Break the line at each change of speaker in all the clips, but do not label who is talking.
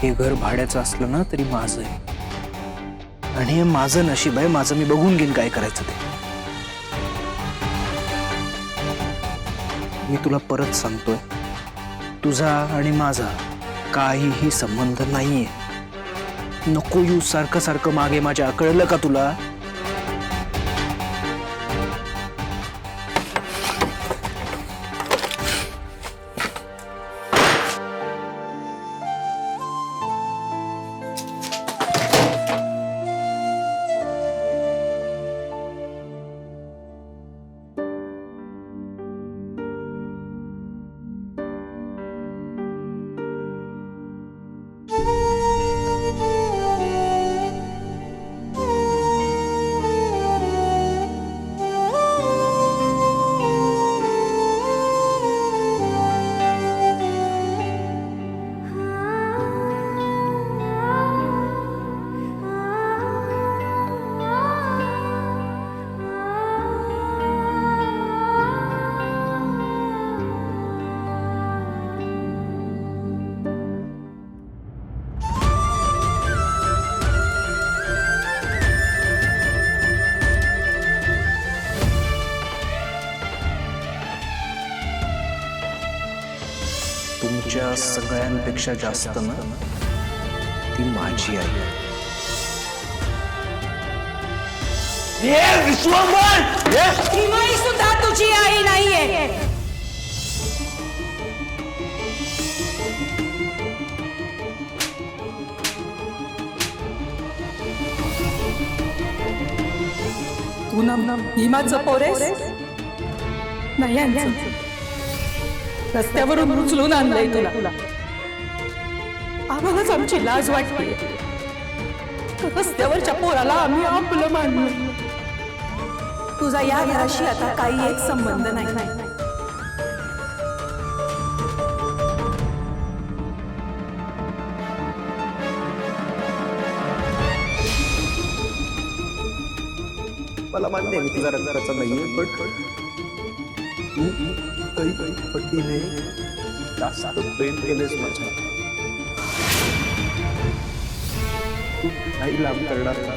हे घर भाड्याचं असलं ना तरी माझं आहे, आणि हे माझं नशीब आहे. माझं मी बघून घेईन काय करायचं ते. मी तुला परत सांगतोय, तुझा आणि माझा काहीही संबंध नाहीये. नको येऊ सारखं सारखं मागे माझ्या. कळलं का तुला? तुमच्या सगळ्यांपेक्षा जास्त ना ती माझी आई आहे.
ही सुद्धा तुझी आई नाहीये. तू ना हिमाचं पोरेस नाही यांचं. रस्त्यावरून उचलून आणलंय तुला. आम्हालाच आमची लाज वाटते. रस्त्यावरच्या पोराला आम्ही आपलं मानलं. तुझा या घराशी आता काही एक संबंध नाही.
मला मान्य आहे तुझा रक्ताचा नाहीये, पण तू काही पटीने जास्त प्रेम केलेस माझ्या. तू काही लांब करणार ना.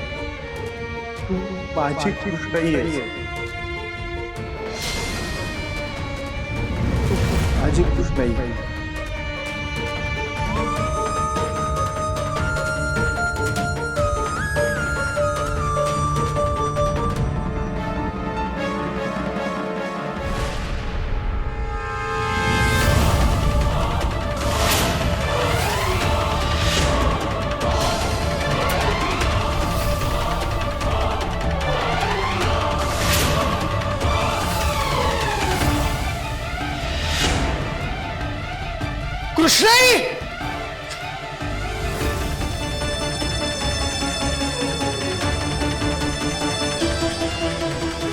तू माझी कृष्णाई आहेस. माझी कृष्णाई. कृष्णाई,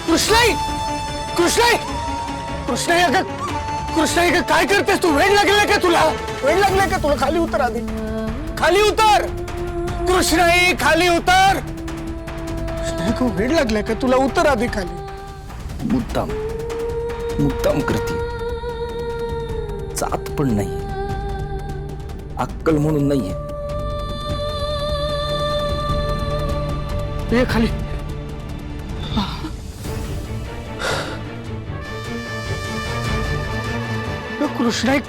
कृष्णाई, कृष्णाई, कृष्णाई, अगं कृष्णाई, काय करतेस तू? वेळ लागलाय का तुला? वेळ लागलाय का तुला? खाली उतर आधी. खाली उतर कृष्णाई, खाली उतर. कृष्णाई, खूप वेळ लागलाय का तुला? उतर आधी खाली. मुद्दाम मुद्दाम करते. जात पण नाही, अक्कल म्हणून नाहीये. ये खाली. कृष्णाई,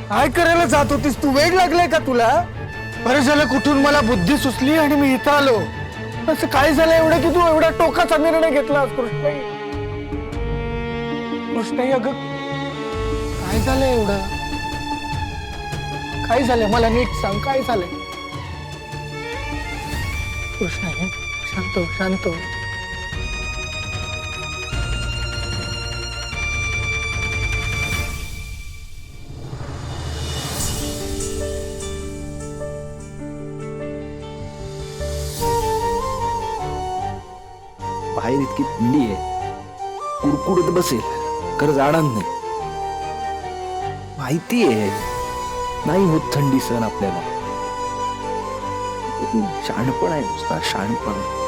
काय करायला जात होतीस तू? वेळ लागलाय का तुला? बरं झालं कुठून मला बुद्धी सुचली आणि मी इथं आलो. असं काय झालं एवढं की तू एवढा टोकाचा निर्णय घेतला कृष्णाई? कृष्णाई, अगं काय झालं एवढं? काय झालंय मला नीट सांग, काय झालंय? कृष्णाई, शांत हो, शांत हो. बाहेर इतकी थंडी आहे, कुडकुडत बसेल, खरं जाणार नाही. माहिती आहे नाही होत थंडी सहन आपल्याला. शहाणपण आहे नुसता, शहाणपण.